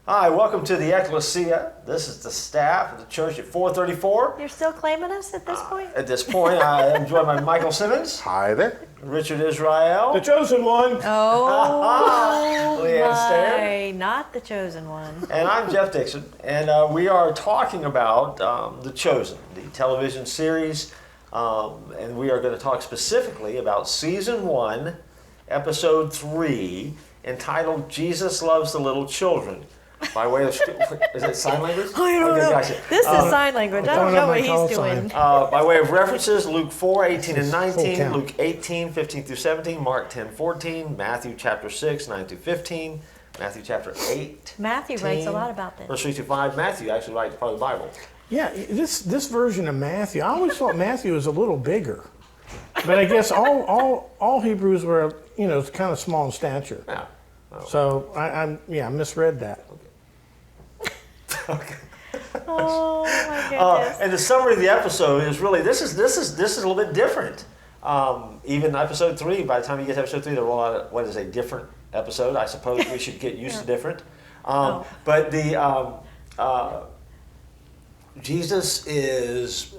Hi, welcome to the Ekklesia. This is the staff of the church at 434. You're still claiming us at this point? At this point, I am joined by Michael Simmons, Hi there. Richard Israel, The chosen one. Oh, Leanne Stair, not the chosen one. and I'm Jeff Dixon. And we are talking about The Chosen, the television series. And we are going to talk specifically about Season 1, Episode 3, entitled Jesus Loves the Little Children. By way of, is it sign language? I don't know. Gotcha. This is sign language. I don't know what he's doing. By way of references, Luke 4, 18 and Full 19, count. Luke 18, 15 through 17, Mark 10, 14, Matthew chapter 6, 9 through 15, Matthew chapter 8. Matthew writes a lot about this. Verse 3 through 5. Matthew actually writes part of the Bible. Yeah, this version of Matthew, I always thought Matthew was a little bigger. But I guess all Hebrews were, kind of small in stature. Yeah. Oh. So I misread that. Okay. Oh my goodness. And the summary of the episode is really this is a little bit different. Even episode 3, by the time you get to episode 3, they're all out of, a different episode. I suppose we should get used to different. But the Jesus is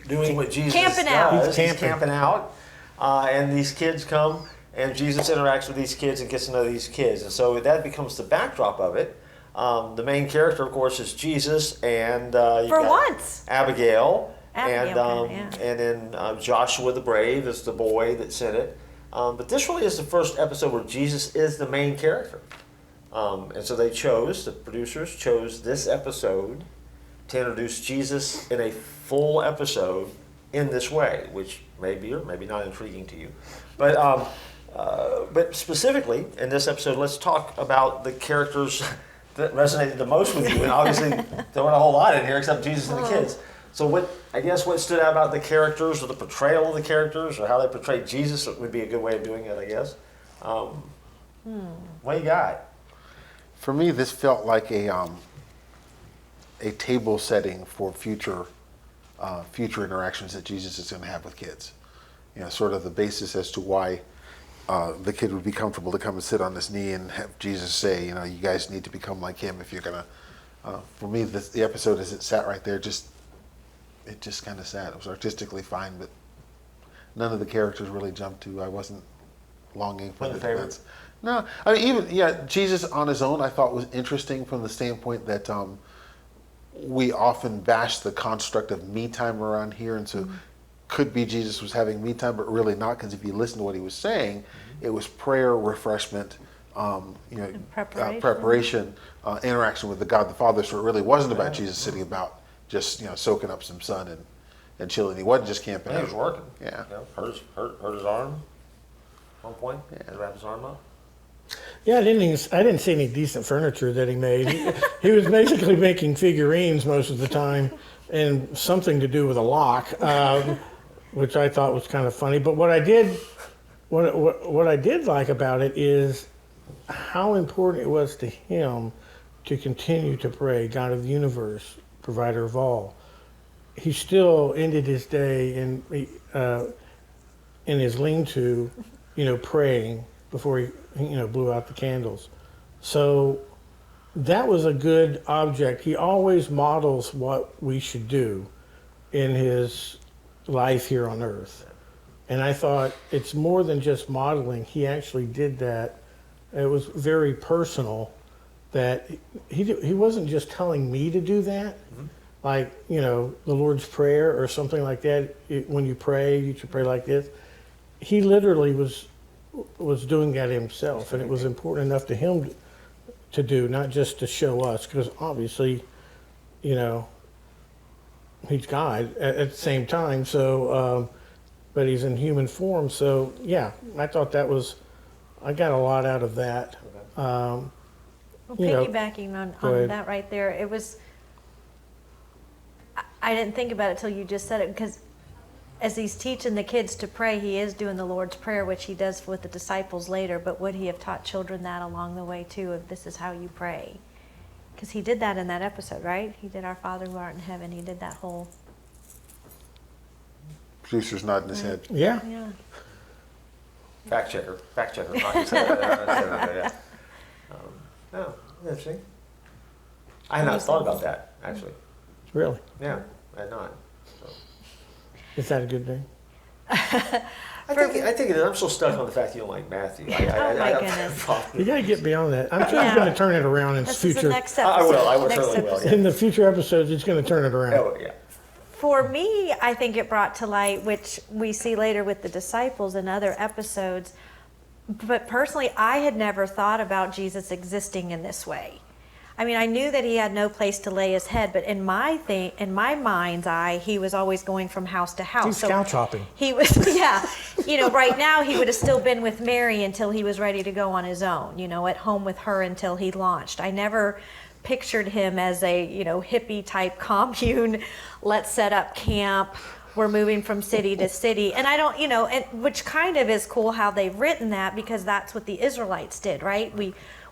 doing what Jesus Camping out. does. He's He's camping out, and these kids come, and Jesus interacts with these kids and gets to know these kids, and so that becomes the backdrop of it. The main character, of course, is Jesus, and you've For got once. Abigail, Abigail, and then Joshua the Brave is the boy that's in it. But this really is the first episode where Jesus is the main character, and so the producers chose this episode to introduce Jesus in a full episode in this way, which may be or maybe not intriguing to you, but specifically in this episode, let's talk about the characters that resonated the most with you, and obviously there weren't a whole lot in here except Jesus and the kids. So what stood out about the characters, or the portrayal of the characters, or how they portrayed Jesus would be a good way of doing it, I guess. What you got? For me, this felt like a table setting for future interactions that Jesus is going to have with kids. Sort of the basis as to why the kid would be comfortable to come and sit on his knee and have Jesus say, you guys need to become like him if you're going to. For me, the episode as it sat right there, it just kind of sat. It was artistically fine, but none of the characters really jumped to. I wasn't longing for the events. No, I mean, Jesus on his own I thought was interesting from the standpoint that we often bash the construct of me time around here, and so could be Jesus was having me time, but really not, because if you listen to what he was saying, it was prayer, refreshment, preparation, interaction with the God the Father. So it really wasn't about Jesus sitting about just soaking up some sun and chilling. He wasn't just camping out. He was working. Yeah. Hurt his arm at one point. Had to wrap his arm up. Yeah, I didn't see any decent furniture that he made. He was basically making figurines most of the time, and something to do with a lock, which I thought was kind of funny. But what I did like about it is how important it was to him to continue to pray, God of the universe, provider of all. He still ended his day in his lean-to, praying before he blew out the candles. So that was a good object. He always models what we should do in his life here on earth. And I thought it's more than just modeling. He actually did that. It was very personal, that he wasn't just telling me to do that. Like, the Lord's Prayer or something like that. When you pray, you should pray like this. He literally was doing that himself, and it was important enough to him to do, not just to show us, because obviously, he's God at the same time. So, but he's in human form. So yeah, I thought I got a lot out of that. Well, piggybacking on that right there, it was. I didn't think about it till you just said it, because as he's teaching the kids to pray, he is doing the Lord's Prayer, which he does with the disciples later, but would he have taught children that along the way too, of this is how you pray? Because he did that in that episode, right? He did Our Father who art in heaven. He did that whole... Producer's nodding his head. Yeah. Fact checker. Not you said that. No, interesting. I had not thought about that, actually. Really? Yeah, I had not. So. Is that a good thing? I think it is. I'm still stuck on the fact you don't like Matthew. Oh, my goodness. You got to get beyond that. I'm sure he's going to turn it around in This is future. the next episode. I will. I Next certainly will. episode. Yeah. In the future episodes, he's going to turn it around. Oh, yeah. For me, I think it brought to light, which we see later with the disciples in other episodes. But personally, I had never thought about Jesus existing in this way. I mean, I knew that he had no place to lay his head, but in my mind's eye, he was always going from house to house. He's couch hopping. He was, yeah. Right now he would have still been with Mary until he was ready to go on his own, at home with her until he launched. I never pictured him as a, hippie type commune. Let's set up camp. We're moving from city to city. And I don't, and which kind of is cool how they've written that, because that's what the Israelites did, right?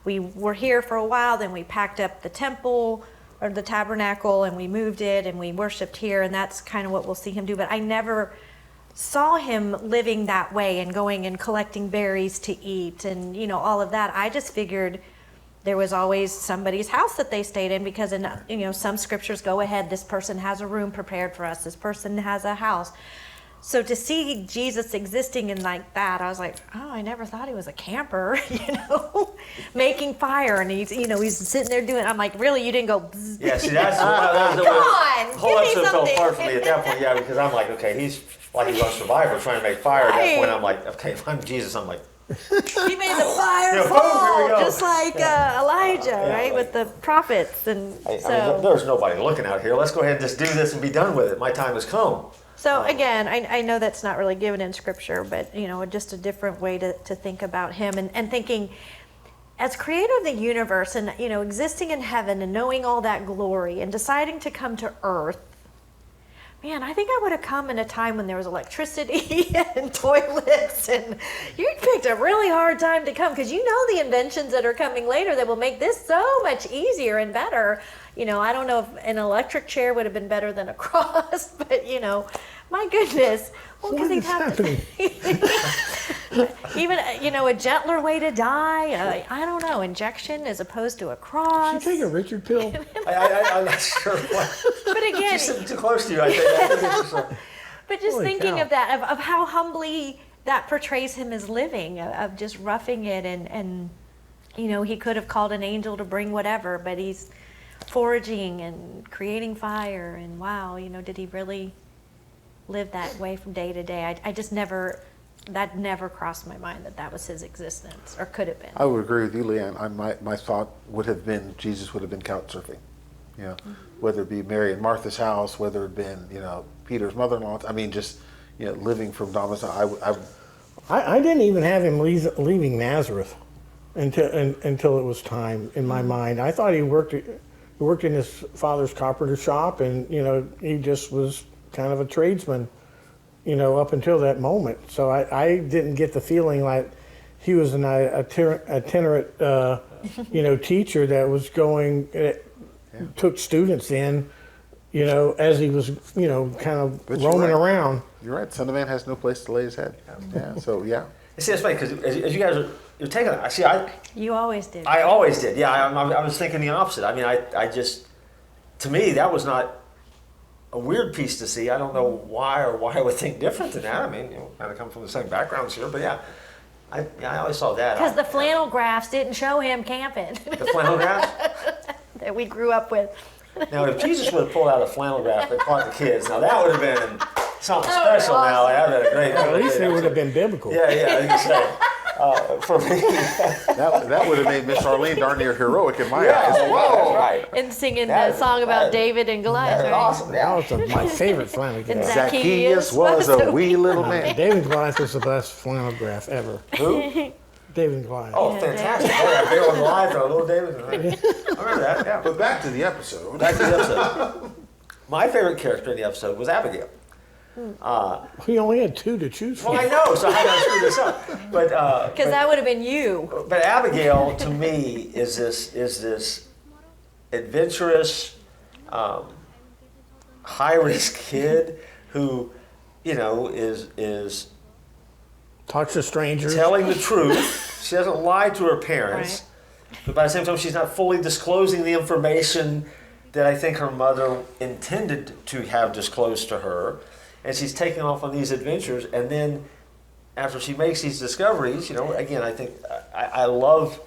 We were here for a while, then we packed up the temple or the tabernacle and we moved it and we worshiped here, and that's kind of what we'll see him do. But I never saw him living that way and going and collecting berries to eat and, all of that. I just figured there was always somebody's house that they stayed in, because some scriptures go ahead, this person has a room prepared for us, this person has a house. So to see Jesus existing in like that, I was like, oh, I never thought he was a camper, making fire, and he's sitting there doing. I'm like, really, you didn't go? Bzz. Yeah, see, that's come on, the whole give me episode fell something. apart for me at that point. Yeah, because I'm like, okay, he's like he's on Survivor trying to make fire. At that point, I'm like, okay, if I'm Jesus, I'm like, He made the fire Yeah, boom, fall, here we go. just like Elijah, right, with the prophets, and I so. mean, there's nobody looking out here. Let's go ahead and just do this and be done with it. My time has come. So again, I know that's not really given in scripture, but just a different way to think about him, and thinking as creator of the universe, and existing in heaven and knowing all that glory and deciding to come to earth. Man, I think I would have come in a time when there was electricity and toilets, and you picked a really hard time to come, because the inventions that are coming later that will make this so much easier and better. I don't know if an electric chair would have been better than a cross, but my goodness. Well, What is happening? Even a gentler way to die. I don't know, injection as opposed to a cross. Did you take a Richard pill? I'm not sure what. But again, She's sitting too close to you, I think. I think it's just like, but just Holy thinking cow. of that, of how humbly that portrays him as living, of just roughing it, and he could have called an angel to bring whatever, but he's foraging and creating fire, and wow, did he really live that way from day to day? I just that never crossed my mind that was his existence, or could have been. I would agree with you, Leanne. My thought would have been Jesus would have been couch surfing. Whether it be Mary and Martha's house, whether it been Peter's mother-in-law. I mean, just living from domicile. I didn't even have him leaving Nazareth until it was time in my mind. I thought he worked in his father's carpenter shop, and he just was kind of a tradesman, up until that moment. So I didn't get the feeling like he was an itinerant, teacher that was going, took students in, as he was, kind of But you're roaming right. around. You're right. Son of Man has no place to lay his head. Yeah. So yeah. see, that's funny because as you guys you're taking that. See, You always did. I always did. Yeah, I was thinking the opposite. I mean, I just, to me, that was not a weird piece to see. I don't know why I would think different than that. I mean, kind of come from the same backgrounds here, but yeah, I always saw that. Because the flannel graphs didn't show him camping The flannel graph. that we grew up with. Now, if Jesus would have pulled out a flannel graph that caught the kids, now that would have been something That would've special. been Now, that would have been great. At least it would have been biblical. Yeah, I was gonna say. For me, That would have made Miss Arlene darn near heroic in my yeah, eyes. whoa, right. And singing That- the song about that- David and Goliath, That's right? awesome. That Yeah. was my favorite flannel graph. Exactly. Zacchaeus was a wee little man. David and Goliath was the best flannel graph ever. Who? David and Goliath. Oh, Yeah, fantastic! Oh, yeah, Bill and Live, little David. I remember that. Yeah. But back to the episode. Back to the episode. My favorite character in the episode was Abigail. He only had two to choose Well, from. I know, so how did I screw this up? Because that would have been you. But Abigail, to me, is this adventurous, high risk kid who, is Talks to strangers. telling the truth. She doesn't lie to her parents, but by the same time, she's not fully disclosing the information that I think her mother intended to have disclosed to her. And she's taking off on these adventures, and then after she makes these discoveries, again, I think I love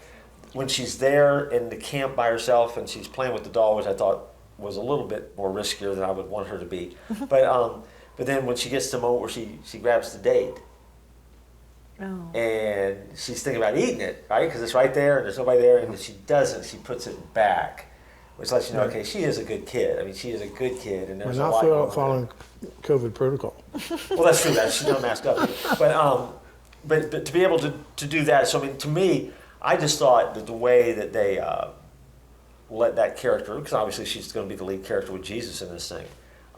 when she's there in the camp by herself and she's playing with the doll, which I thought was a little bit more riskier than I would want her to be. But then when she gets to the moment where she grabs the date, and she's thinking about eating it, right? Because it's right there and there's nobody there, and if she doesn't, she puts it back. Which lets you know, okay, she is a good kid. I mean, she is a good kid, and there's a lot going on. Following COVID protocol. Well, that's true. She's not masked up. But to be able to do that, so I mean, to me, I just thought that the way that they let that character, because obviously she's going to be the lead character with Jesus in this thing,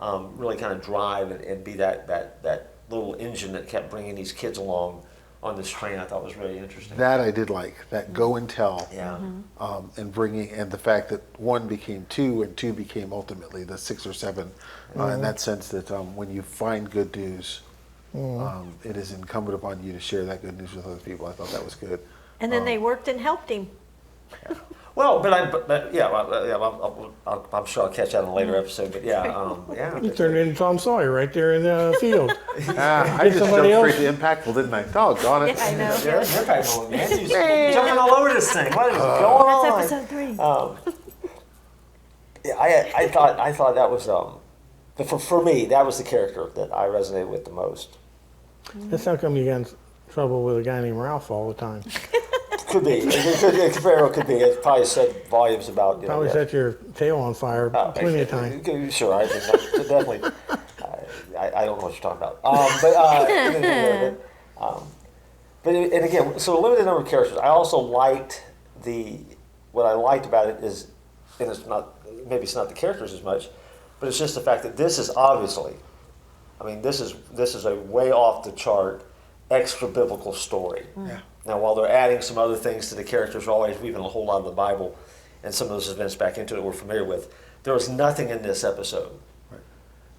really kind of drive and be that little engine that kept bringing these kids along on this train, I thought was really interesting. That I did like, that go and tell. Yeah. And the fact that 1 became 2 and 2 became ultimately the 6 or 7, in that sense that when you find good news, it is incumbent upon you to share that good news with other people. I thought that was good. And then they worked and helped him. Well, I'm sure I'll catch that in a later episode. But yeah. You turned into Tom Sawyer right there in the field. I just jumped straight to impactful, didn't I? Doggone it. Yeah, I know. Yeah, you're impact moment, man. You're jumping all over this thing. What is going on? That's episode 3. I thought that was for me, that was the character that I resonated with the most. That's how come you get in trouble with a guy named Ralph all the time. Could be. It very well could be. It probably said volumes about. Probably set your tail on fire plenty of times. Sure, I definitely. I don't know what you're talking about. But and again, so a limited number of characters. I also liked what I liked about it is, and it's not the characters as much, but it's just the fact that this is obviously, this is a way off the chart, extra biblical story. Yeah. Now, while they're adding some other things to the characters, always weaving a whole lot of the Bible and some of those events back into it we're familiar with, there was nothing in this episode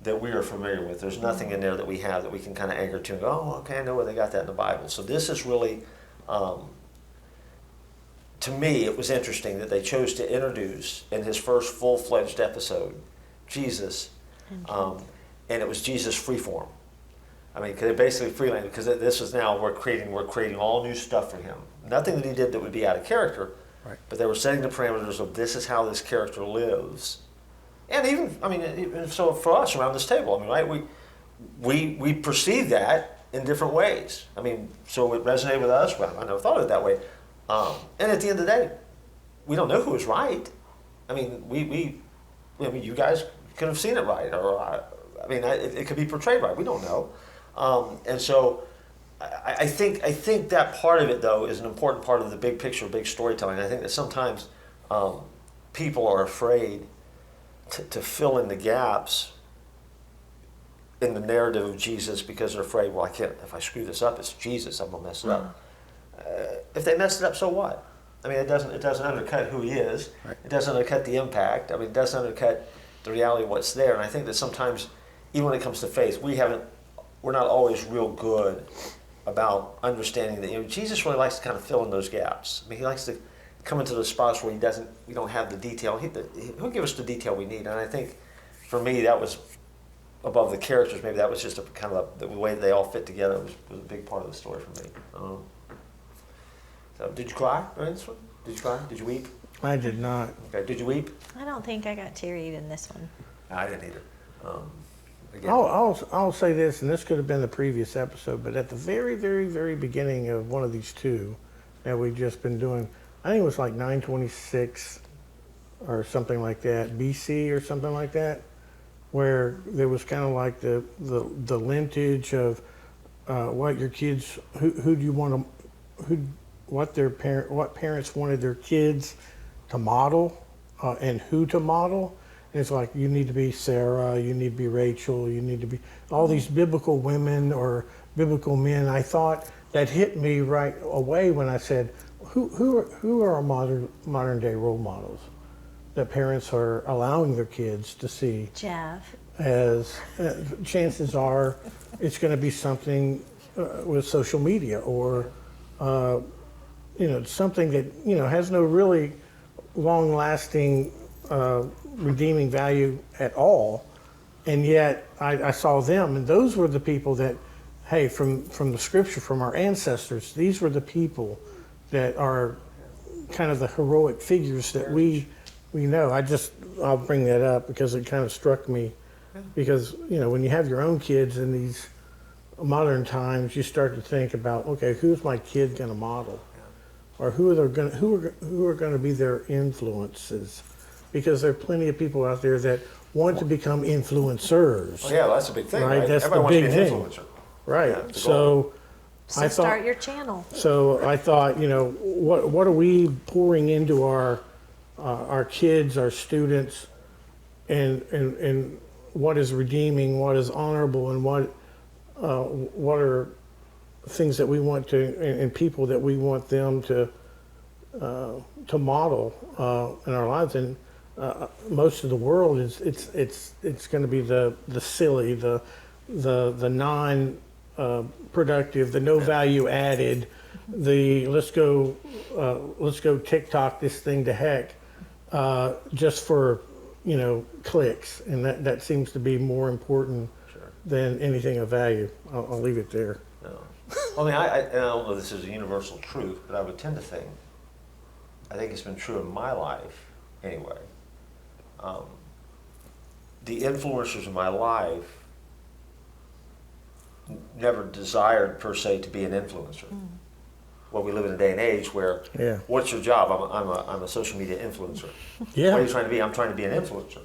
that we are familiar with. There's nothing in there that we have that we can kind of anchor to and go, oh, okay, I know where they got that in the Bible. So this is really, to me, it was interesting that they chose to introduce in his first full-fledged episode, Jesus, and it was Jesus freeform. Because basically freelance, because this is now we're creating all new stuff for him. Nothing that he did that would be out of character, but they were setting the parameters of this is how this character lives. And even so for us around this table, right? We perceive that in different ways. So it resonated with us. Well, I never thought of it that way. And at the end of the day, we don't know who was right. You guys could have seen it right, or it could be portrayed right. We don't know. And so I think that part of it, though, is an important part of the big picture, big storytelling. I think that sometimes people are afraid to fill in the gaps in the narrative of Jesus because they're afraid, well, I can't, if I screw this up, it's Jesus, I'm going to mess it up. If they mess it up, so what? It doesn't undercut who he is. Right. It doesn't undercut the impact. It doesn't undercut the reality of what's there. And I think that sometimes, even when it comes to faith, we're not always real good about understanding that Jesus really likes to kind of fill in those gaps. He likes to come into those spots where we don't have the detail. He'll give us the detail we need. And I think for me that was above the characters. Maybe that was just a kind of the way they all fit together was a big part of the story for me. So did you cry during this one? Did you cry? Did you weep? I did not. Okay. Did you weep? I don't think I got teary-eyed in this one. No, I didn't either. Again. I'll say this, and this could have been the previous episode, but at the very, very, very beginning of one of these two that we've just been doing, I think it was like 926 or something like that, BC or something like that, where there was kind of like the lineage of what your kids, who do you want to, what parents wanted their kids to model and who to model. It's like, you need to be Sarah, you need to be Rachel, you need to be all these biblical women or biblical men. I thought that hit me right away when I said, who are our modern day role models that parents are allowing their kids to see? Jeff. As chances are, it's going to be something with social media or something that has no really long-lasting redeeming value at all, and yet I saw them, and those were the people that, hey, from the scripture, from our ancestors, these were the people that are kind of the heroic figures that we know. I'll bring that up because it kind of struck me, because when you have your own kids in these modern times, you start to think about, okay, who's my kid going to model, or who are going to be their influences, because there are plenty of people out there that want to become influencers. Oh, yeah, that's a big thing, right? That's Everybody the wants big to be an thing, influencer. right? Yeah, it's the So So start your channel. So I thought, what are we pouring into our kids, our students, and what is redeeming, what is honorable, and what are things that we want to, and people that we want them to model in our lives. And most of the world it's going to be the silly, the non productive, the no value added, the let's go TikTok this thing to heck, just for clicks, and that seems to be more important than anything of value. I'll leave it there. No. I mean, I don't know if this is a universal truth, but I would tend to think, I think it's been true in my life anyway. The influencers in my life never desired per se to be an influencer. Well, we live in a day and age where, what's your job? I'm a social media influencer. Yeah. What are you trying to be? I'm trying to be an influencer.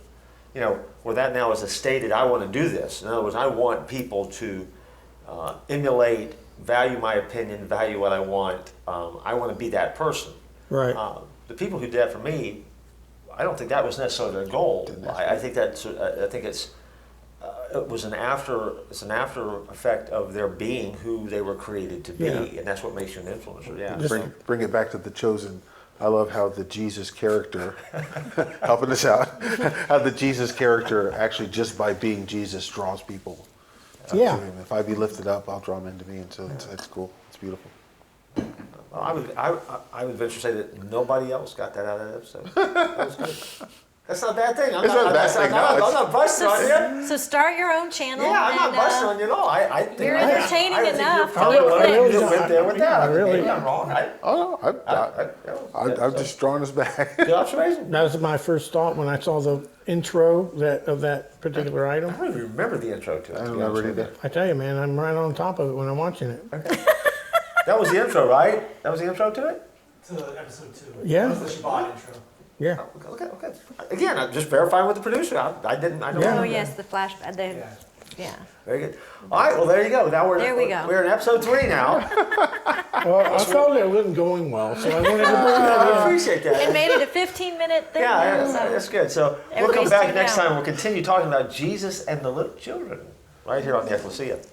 Where that now is a stated, I want to do this. In other words, I want people to emulate, value my opinion, value what I want. I want to be that person. Right. The people who did that for me, I don't think that was necessarily their goal. I think it's an after effect of their being who they were created to be, and that's what makes you an influencer. Yeah. Bring it back to the chosen. I love how the Jesus character, helping us out, how the Jesus character actually just by being Jesus draws people to him. If I be lifted up, I'll draw them into me, and so it's cool. It's beautiful. I would venture to say that nobody else got that out of that episode. That was good. That's not a bad thing. I'm not busting on you. So start your own channel. Yeah, I'm not busting on you at all. I think You're entertaining I think enough. you're probably I one of really you that went there with that. really- I'm wrong. I'm just drawing us back. Good observation. That was my first thought when I saw the intro of that particular I item. don't even remember the intro to it. I to don't be honest remember with either. I tell you, man, I'm right on top of it when I'm watching it. you. That was the intro, right? That was the intro to it? To episode 2. Yeah. That was the Shabbat intro. Yeah. Okay. Again, I'm just verifying with the producer. I don't Oh know. yes, the flashback. Yeah. Very good. All right, well, there you go. Now There we go. We're in episode 3 now. Well, I felt it wasn't going well, so I wanted to bring that I in. appreciate that. It made it a 15-minute thing. Yeah, so that's good. So we'll come everybody's back tuned next out. time. We'll continue talking about Jesus and the little children right here on the Ekklesia.